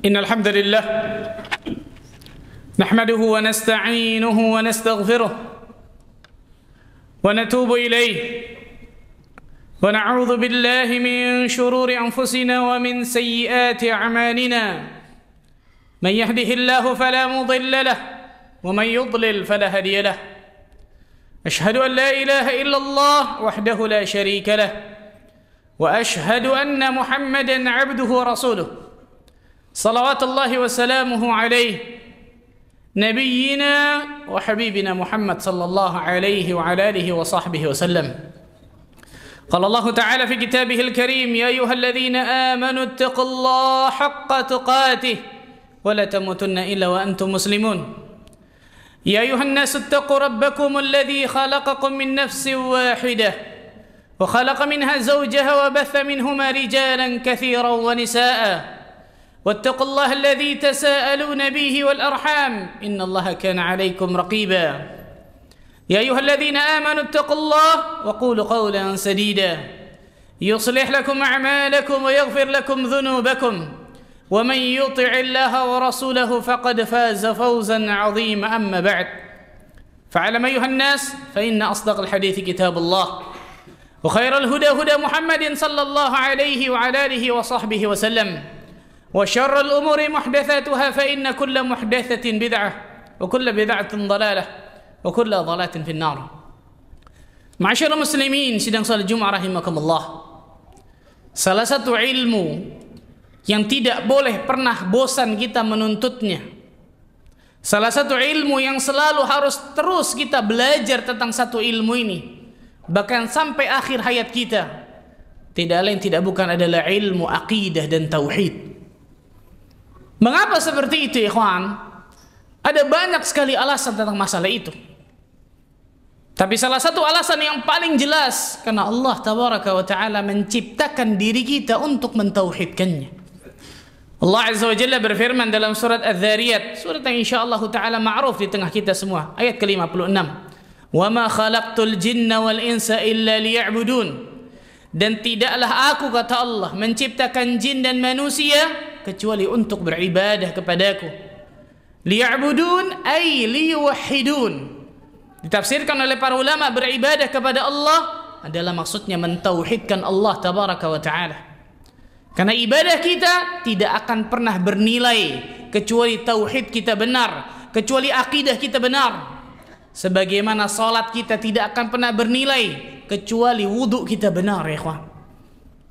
إن الحمد لله نحمده ونستعينه ونستغفره ونتوب إليه ونعوذ بالله من شرور أنفسنا ومن سيئات أعمالنا من يهده الله فلا مضل له ومن يضلل فلا هادي له أشهد أن لا إله إلا الله وحده لا شريك له وأشهد أن محمدا عبده ورسوله صلوات الله وسلامه عليه نبينا وحبيبنا محمد صلى الله عليه وعلى آله وصحبه وسلم. قال الله تعالى في كتابه الكريم: يا أيها الذين آمنوا اتقوا الله حق تقاته ولا تموتن إلا وأنتم مسلمون. يا أيها الناس اتقوا ربكم الذي خلقكم من نفس واحدة وخلق منها زوجها وبث منهما رجالا كثيرا ونساء واتقوا الله الذي تساءلون به والأرحام إن الله كان عليكم رقيبا. يا أيها الذين آمنوا اتقوا الله وقولوا قولا سديدا يصلح لكم أعمالكم ويغفر لكم ذنوبكم ومن يطع الله ورسوله فقد فاز فوزا عظيما. أما بعد فاعلم أيها الناس فإن أصدق الحديث كتاب الله وخير الهدى هدى محمد صلى الله عليه وعلى آله وصحبه وسلم وشر الأمور محدثاتها فإن كل محدثة بدعة وكل بدعة ضلالة وكل ضلالة في النار. Ma'asyiral muslimin sidang salat Jumat rahimakumullah. Salah satu ilmu yang tidak boleh pernah bosan kita menuntutnya, salah satu ilmu yang selalu harus terus kita belajar tentang satu ilmu ini, bahkan sampai akhir hayat kita, tidak lain tidak bukan adalah ilmu aqidah dan tauhid. Mengapa seperti itu, ikhwan? Ada banyak sekali alasan tentang masalah itu. Tapi salah satu alasan yang paling jelas, karena Allah tabaraka wa ta'ala menciptakan diri kita untuk mentauhidkannya. Allah azza wa jalla berfirman dalam surat Adz-Dzariyat, surat yang insyaallah ta'ala ma'ruf di tengah kita semua, ayat ke-56. Wa ma khalaqtul jinna wal insa illa liya'budun. Dan tidaklah aku, kata Allah, menciptakan jin dan manusia kecuali untuk beribadah kepadaku. Liya'budun ay liyuwahhidun. Ditafsirkan oleh para ulama, beribadah kepada Allah adalah maksudnya mentauhidkan Allah tabaraka wa ta'ala. Karena ibadah kita tidak akan pernah bernilai kecuali tauhid kita benar, kecuali akidah kita benar. Sebagaimana salat kita tidak akan pernah bernilai kecuali wudu kita benar, ya ikhwan.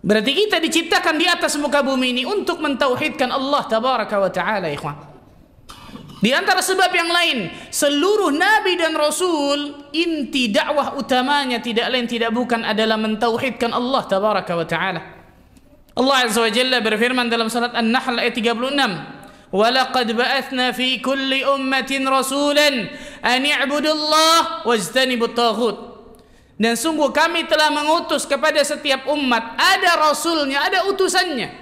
Berarti kita diciptakan di atas muka bumi ini untuk mentauhidkan Allah tabaraka wa ta'ala, ya ikhwan. Di antara sebab yang lain, seluruh nabi dan rasul inti dakwah utamanya tidak lain tidak bukan adalah mentauhidkan Allah tabaraka wa ta'ala. Allah azza wa jalla berfirman dalam surat An-Nahl ayat 36, وَلَقَدْ بَعَثْنَا فِي كُلِّ أُمَّةٍ رَسُولًا أَنِ اعْبُدُوا اللَّهَ وَاجْتَنِبُوا الطَّاغُوتَ. Dan sungguh kami telah mengutus kepada setiap umat, ada rasulnya, ada utusannya.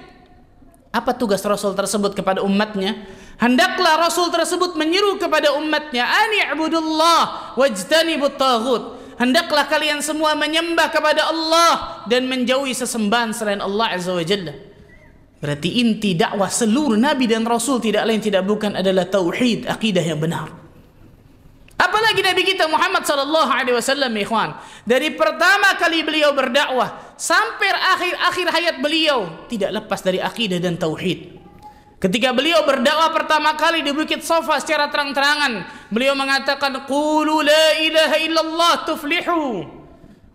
Apa tugas rasul tersebut kepada umatnya? Hendaklah rasul tersebut menyeru kepada umatnya, ani i'budullah wajtanibut taghut. Hendaklah kalian semua menyembah kepada Allah dan menjauhi sesembahan selain Allah azza wa jalla. Berarti inti dakwah seluruh nabi dan rasul tidak lain tidak bukan adalah tauhid, akidah yang benar. Apalagi Nabi kita Muhammad sallallahu alaihi wasallam, ikhwan, dari pertama kali beliau berdakwah sampai akhir hayat beliau tidak lepas dari akidah dan tauhid. Ketika beliau berdakwah pertama kali di Bukit Safa secara terang-terangan, beliau mengatakan, qulu la ilaha illallah tuflihu.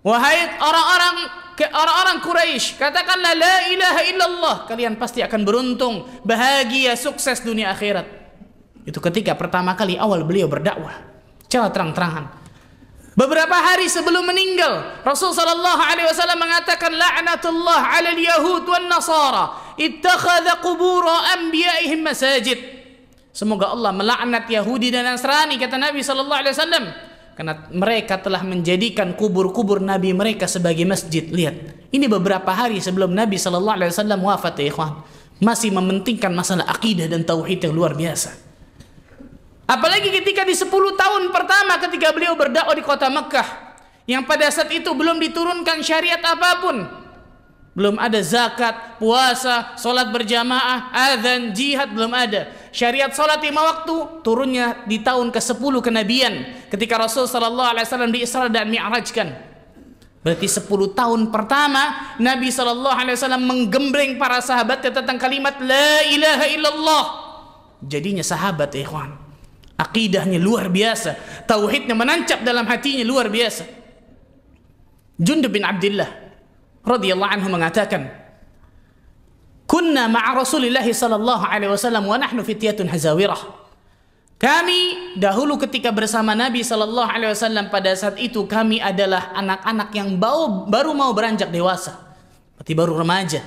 Wahai orang-orang Quraisy, katakanlah la ilaha illallah, kalian pasti akan beruntung, bahagia, sukses dunia akhirat. Itu ketika pertama kali awal beliau berdakwah secara terang-terangan. Beberapa hari sebelum meninggal, Rasul sallallahu alaihi wasallam mengatakan, la'natullah 'alal yahud wan nasara ittakhadha qubur anbiya'ihim masajid. Semoga Allah melaknat Yahudi dan Nasrani, kata Nabi sallallahu alaihi wasallam, karena mereka telah menjadikan kubur-kubur nabi mereka sebagai masjid. Lihat, ini beberapa hari sebelum Nabi sallallahu alaihi wasallam wafat, ya ikhwan, masih mementingkan masalah akidah dan tauhid yang luar biasa. Apalagi ketika di 10 tahun pertama ketika beliau berdakwah di kota Mekah, yang pada saat itu belum diturunkan syariat apapun. Belum ada zakat, puasa, sholat berjamaah, azan, jihad, belum ada. Syariat sholat 5 waktu turunnya di tahun ke-10 kenabian ketika Rasul sallallahu alaihi wasallam di-Isra dan Mi'rajkan. Berarti 10 tahun pertama Nabi sallallahu alaihi wasallam menggembleng para sahabatnya tentang kalimat la ilaha illallah. Jadinya sahabat, ikhwan. Akidahnya luar biasa, tauhidnya menancap dalam hatinya luar biasa. Jundub bin Abdullah radhiyallahu anhu mengatakan, "Kunna ma'a Rasulillah sallallahu alaihi wasallam wa nahnu fityatun hazawirah." Kami dahulu ketika bersama Nabi sallallahu alaihi wasallam, pada saat itu kami adalah anak-anak yang baru mau beranjak dewasa, berarti baru remaja.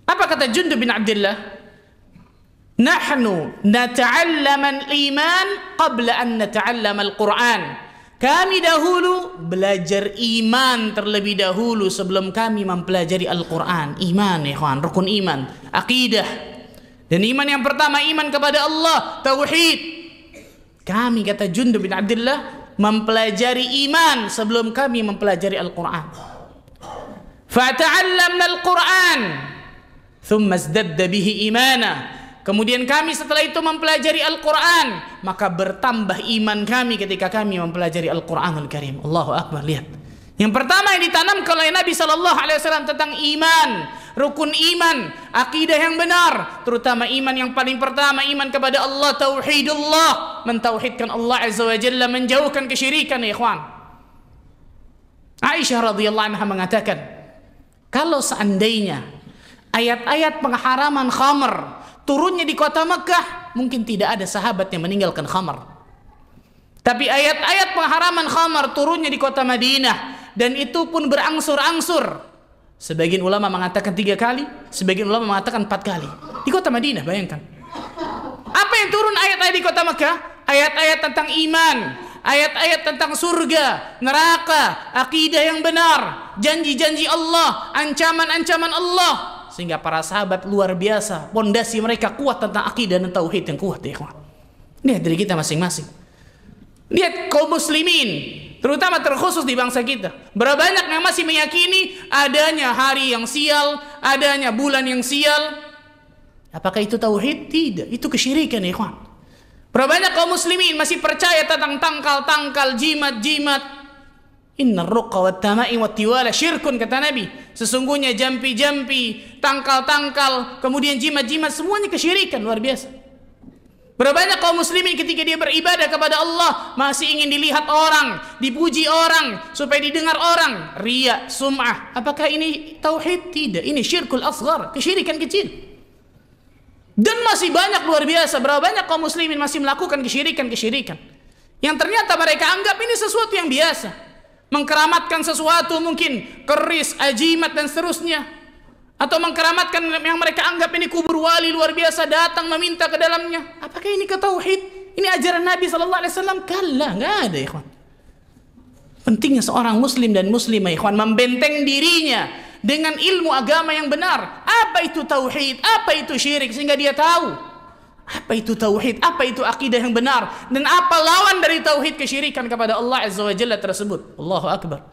Apa kata Jundub bin Abdullah? "Nahnu nata'allama al-iman qabla an nata'allama al-Qur'an." Kami dahulu belajar iman terlebih dahulu sebelum kami mempelajari Al-Quran. Iman, ikhwan, rukun iman, akidah. Dan iman yang pertama, iman kepada Allah, tauhid. Kami, kata Jundub bin Abdullah, mempelajari iman sebelum kami mempelajari Al-Quran. Fata'allamna Al-Quran, thumma zdadda bihi imana. Kemudian kami setelah itu mempelajari Al-Quran, maka bertambah iman kami ketika kami mempelajari Al-Quranul Karim. Allahu Akbar, lihat. Yang pertama yang ditanamkan oleh Nabi SAW tentang iman, rukun iman, akidah yang benar, terutama iman yang paling pertama, iman kepada Allah, tauhidullah, mentauhidkan Allah Azza wa Jalla, menjauhkan kesyirikan, ya ikhwan. Aisyah radhiyallahu anha mengatakan, kalau seandainya ayat-ayat pengharaman khamr turunnya di kota Mekah, mungkin tidak ada sahabat yang meninggalkan khamar. Tapi ayat-ayat pengharaman khamar turunnya di kota Madinah, dan itu pun berangsur-angsur. Sebagian ulama mengatakan 3 kali, sebagian ulama mengatakan 4 kali. Di kota Madinah, bayangkan. Apa yang turun ayat-ayat di kota Mekah? Ayat-ayat tentang iman, ayat-ayat tentang surga, neraka, akidah yang benar, janji-janji Allah, ancaman-ancaman Allah. Sehingga para sahabat luar biasa, pondasi mereka kuat tentang akidah dan tauhid yang kuat, ya ikhwan. Lihat diri kita masing-masing. Lihat kaum muslimin, terutama terkhusus di bangsa kita. Berapa banyak yang masih meyakini adanya hari yang sial, adanya bulan yang sial. Apakah itu tauhid? Tidak, itu kesyirikan, ya ikhwan. Berapa banyak kaum muslimin masih percaya tentang tangkal-tangkal, jimat-jimat. Inna ruqa wa tama'i wa tiwala syirkun, kata Nabi. Sesungguhnya jampi-jampi, tangkal-tangkal, kemudian jimat-jimat, semuanya kesyirikan, luar biasa. Berapa banyak kaum muslimin ketika dia beribadah kepada Allah masih ingin dilihat orang, dipuji orang, supaya didengar orang. Riya, sum'ah. Apakah ini tauhid? Tidak, ini syirkul asghar, kesyirikan kecil. Dan masih banyak, luar biasa, berapa banyak kaum muslimin masih melakukan kesyirikan-kesyirikan yang ternyata mereka anggap ini sesuatu yang biasa. Mengkeramatkan sesuatu, mungkin keris, ajimat dan seterusnya, atau mengkeramatkan yang mereka anggap ini kubur wali luar biasa, datang meminta ke dalamnya. Apakah ini ke tauhid? Ini ajaran Nabi SAW? Kalla, nggak ada, ikhwan. Pentingnya seorang muslim dan muslimah, ikhwan, membenteng dirinya dengan ilmu agama yang benar. Apa itu tauhid? Apa itu syirik? Sehingga dia tahu apa itu tauhid, apa itu akidah yang benar, dan apa lawan dari tauhid, kesyirikan kepada Allah Azza wa Jalla tersebut. Allahu Akbar.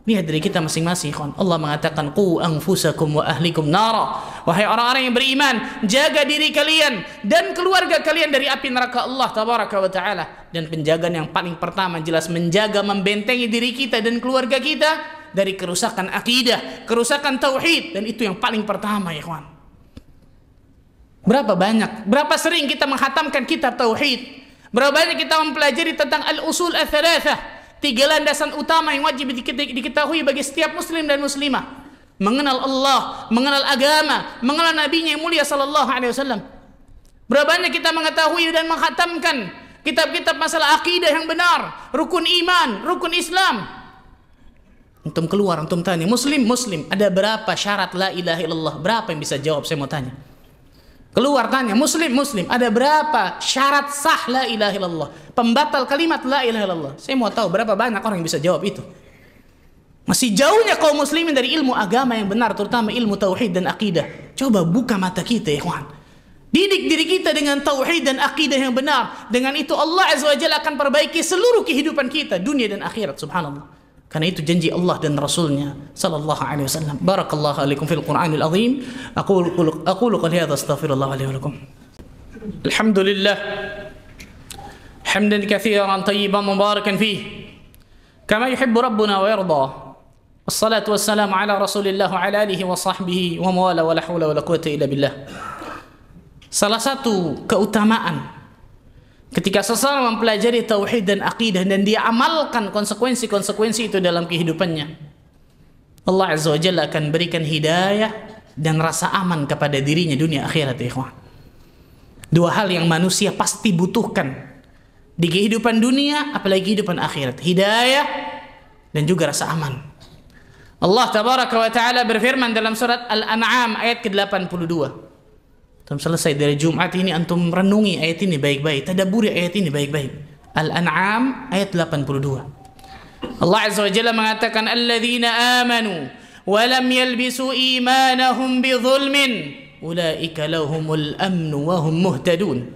Lihat dari kita masing-masing, ikhwan. Allah mengatakan, qu anfusakum wa ahlikum nara. Wahai orang-orang yang beriman, jaga diri kalian dan keluarga kalian dari api neraka Allah tabaraka wa taala. Dan penjagaan yang paling pertama jelas menjaga, membentengi diri kita dan keluarga kita dari kerusakan akidah, kerusakan tauhid, dan itu yang paling pertama, ikhwan. Berapa banyak, berapa sering kita menghatamkan kitab tauhid? Berapa banyak kita mempelajari tentang al-usul ats-tsalatsah, 3 landasan utama yang wajib diketahui bagi setiap muslim dan muslimah. Mengenal Allah, mengenal agama, mengenal nabinya yang mulia sallallahu alaihi wasallam. Berapa banyak kita mengetahui dan menghatamkan kitab-kitab masalah akidah yang benar, rukun iman, rukun Islam. Antum keluar, antum tanya, muslim, ada berapa syarat la ilaha illallah? Berapa yang bisa jawab? Saya mau tanya. Keluar tanya, muslim, ada berapa syarat sah la ilaha illallah, pembatal kalimat la ilaha illallah? Saya mau tahu berapa banyak orang yang bisa jawab itu. Masih jauhnya kaum muslimin dari ilmu agama yang benar, terutama ilmu tauhid dan akidah. Coba buka mata kita, ya ikhwan. Didik diri kita dengan tauhid dan akidah yang benar. Dengan itu Allah Azza wa Jalla akan perbaiki seluruh kehidupan kita, dunia dan akhirat, subhanallah. Karena itu janji Allah dan Rasulnya sallallahu alaihi wasallam. Barakallahu alaikum fil Qur'anil azim. Aqulu qali hadza astaghfirullah li wa lakum. Alhamdulillah. Hamdan katsiran tayyiban mubarakan fihi. Kama yuhibbu rabbuna wa yarda. Wassalatu wassalamu ala Rasulillah wa ala alihi wa sahbihi wa mawala wa la hawla wa la quwwata illa billah. Salah satu keutamaan ketika seseorang mempelajari tauhid dan akidah dan dia amalkan konsekuensi-konsekuensi itu dalam kehidupannya, Allah Azza wa Jalla akan berikan hidayah dan rasa aman kepada dirinya dunia akhirat, ya ikhwan. Dua hal yang manusia pasti butuhkan di kehidupan dunia, apalagi kehidupan akhirat: hidayah dan juga rasa aman. Allah Tabaraka wa Ta'ala berfirman dalam surat Al-An'am ayat ke-82. Selesai dari Jumat ini antum renungi ayat ini baik-baik, tadabburi ayat ini baik-baik. Al-An'am ayat 82. Allah Azza wa Jalla mengatakan, alladzina amanu wa lam yalbisu imanahum bidzulmin ulaika lahumul amnu wa hum muhtadun.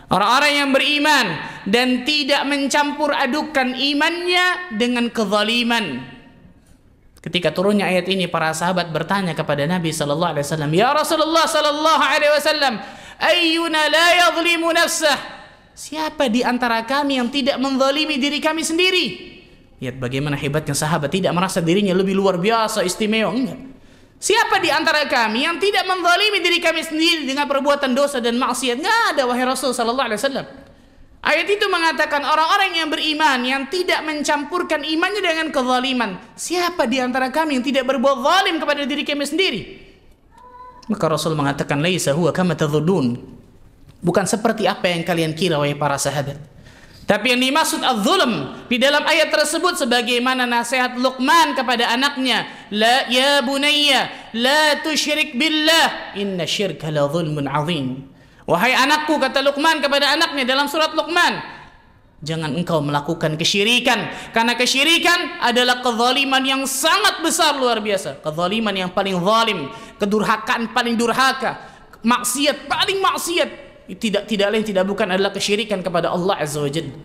Orang-orang yang beriman dan tidak mencampur adukan imannya dengan kezaliman. Ketika turunnya ayat ini, para sahabat bertanya kepada Nabi sallallahu alaihi wasallam, "Ya Rasulullah sallallahu alaihi wasallam, ayyuna la yadhlimu nafsah?" Siapa di antara kami yang tidak menzalimi diri kami sendiri? Lihat bagaimana hebatnya sahabat, tidak merasa dirinya lebih luar biasa, istimewa, enggak. Siapa di antara kami yang tidak menzalimi diri kami sendiri dengan perbuatan dosa dan maksiat? Enggak ada, wahai Rasul sallallahu alaihi wasallam. Ayat itu mengatakan orang-orang yang beriman yang tidak mencampurkan imannya dengan kezaliman. Siapa di antara kami yang tidak berbuat zalim kepada diri kami sendiri? Maka Rasul mengatakan, laisa huwa kama tadhunnun. Bukan seperti apa yang kalian kira, wahai para sahabat. Tapi yang dimaksud az-zulm di dalam ayat tersebut sebagaimana nasihat Luqman kepada anaknya, la ya bunayya la tusyrik billah inna syirka la zulmun azim. Wahai anakku, kata Luqman kepada anaknya dalam surat Luqman, jangan engkau melakukan kesyirikan, karena kesyirikan adalah kezaliman yang sangat besar, luar biasa. Kezaliman yang paling zalim, kedurhakaan paling durhaka, maksiat paling maksiat. Tidak lain tidak bukan adalah kesyirikan kepada Allah Azza wa Jalla.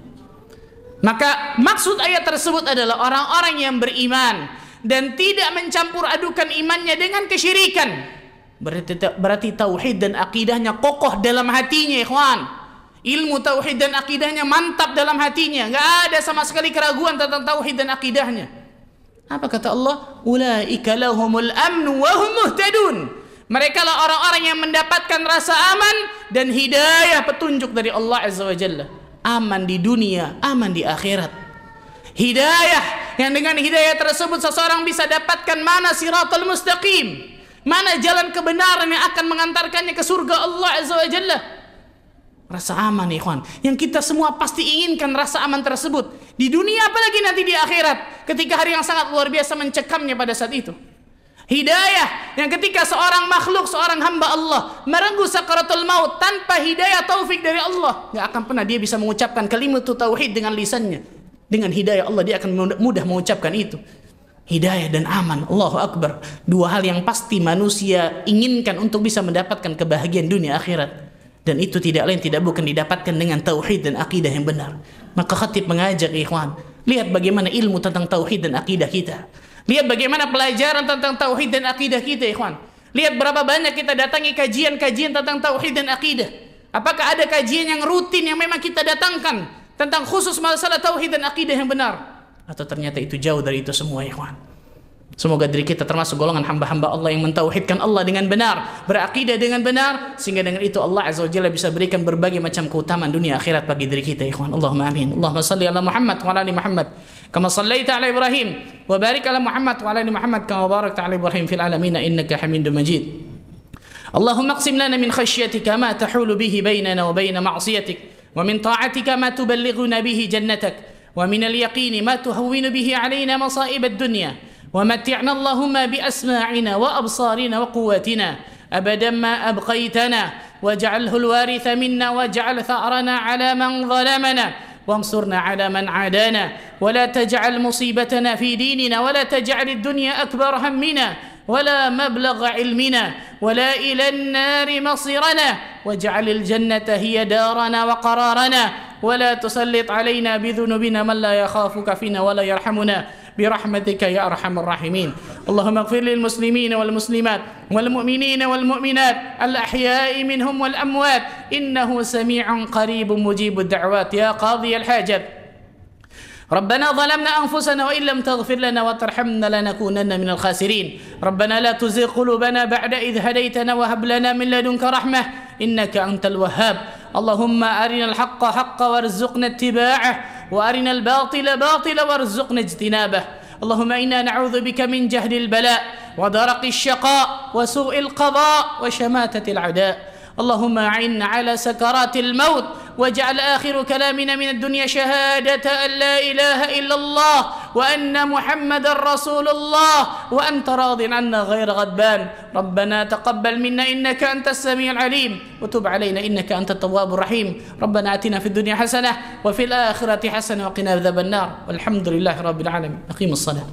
Maka maksud ayat tersebut adalah orang-orang yang beriman dan tidak mencampur adukan imannya dengan kesyirikan. Berarti tauhid dan akidahnya kokoh dalam hatinya, ikhwan. Ilmu tauhid dan akidahnya mantap dalam hatinya, nggak ada sama sekali keraguan tentang tauhid dan akidahnya. Apa kata Allah? Ulaika lahumul amnu wa hum muhtadun. Mereka lah orang-orang yang mendapatkan rasa aman dan hidayah, petunjuk dari Allah Azza wa Jalla. Aman di dunia, aman di akhirat. Hidayah yang dengan hidayah tersebut seseorang bisa dapatkan mana siratal mustaqim, mana jalan kebenaran yang akan mengantarkannya ke surga Allah Azza wa Jalla. Rasa aman, ikhwan, yang kita semua pasti inginkan rasa aman tersebut di dunia, apalagi nanti di akhirat ketika hari yang sangat luar biasa mencekamnya pada saat itu. Hidayah yang ketika seorang makhluk, seorang hamba Allah merenggut sakaratul maut tanpa hidayah taufik dari Allah, nggak akan pernah dia bisa mengucapkan kalimat tauhid dengan lisannya. Dengan hidayah Allah dia akan mudah mengucapkan itu. Hidayah dan aman, Allahu Akbar. Dua hal yang pasti manusia inginkan untuk bisa mendapatkan kebahagiaan dunia akhirat. Dan itu tidak lain tidak bukan didapatkan dengan tauhid dan akidah yang benar. Maka khatib mengajak, ikhwan, lihat bagaimana ilmu tentang tauhid dan akidah kita. Lihat bagaimana pelajaran tentang tauhid dan akidah kita, ikhwan. Lihat berapa banyak kita datangi kajian-kajian tentang tauhid dan akidah. Apakah ada kajian yang rutin yang memang kita datangkan tentang khusus masalah tauhid dan akidah yang benar? Atau ternyata itu jauh dari itu semua, ikhwan. Semoga diri kita termasuk golongan hamba-hamba Allah yang mentauhidkan Allah dengan benar, berakidah dengan benar, sehingga dengan itu Allah Azza wa Jalla bisa berikan berbagai macam keutamaan dunia akhirat bagi diri kita, ikhwan. Allahumma amin. Allahumma salli ala Muhammad wa ala ali Muhammad kama sallaita ala Ibrahim wa barik ala Muhammad wa ala ali Muhammad kama barakta ala Ibrahim fil alamin innaka Hamidum Majid. Allahumma aqsim lana min khashyatika ma tahulu bihi bainana wa bain ma'siyatik wa min ta'atika ma tuballighuna bihi jannatak wa min al-yaqini ma tuhawwinu bihi alaina masa'ib ad-dunya. ومتعنا اللهم بأسماعنا وأبصارنا وقواتنا أبدا ما أبقيتنا واجعله الوارث منا واجعل ثأرنا على من ظلمنا وانصرنا على من عادانا ولا تجعل مصيبتنا في ديننا ولا تجعل الدنيا أكبر همنا ولا مبلغ علمنا ولا إلى النار مصيرنا واجعل الجنة هي دارنا وقرارنا ولا تسلط علينا بذنوبنا من لا يخافك فينا ولا يرحمنا برحمتك يا أرحم الراحمين. اللهم اغفر للمسلمين والمسلمات والمؤمنين والمؤمنات الأحياء منهم والأموات إنه سميع قريب مجيب الدعوات يا قاضي الحاجات. ربنا ظلمنا أنفسنا وإن لم تغفر لنا وترحمنا لنكونن من الخاسرين. ربنا لا تزغ قلوبنا بعد إذ هديتنا وهب لنا من لدنك رحمة إنك أنت الوهاب. اللهم أرنا الحق حقا وارزقنا اتباعه وأرنا الباطل باطلا وارزقنا اجتنابه. اللهم إنا نعوذ بك من جهل البلاء ودرق الشقاء وسوء القضاء وشماتة العداء. اللهم أعنا على سكرات الموت واجعل آخر كلامنا من الدنيا شهادة أن لا إله إلا الله وأن محمدا رسول الله وأنت راض عنا غير غضبان. ربنا تقبل منا إنك أنت السميع العليم وتب علينا إنك أنت التواب الرحيم. ربنا آتنا في الدنيا حسنة وفي الآخرة حسنة وقنا عذاب النار والحمد لله رب العالمين. أقيموا الصلاة.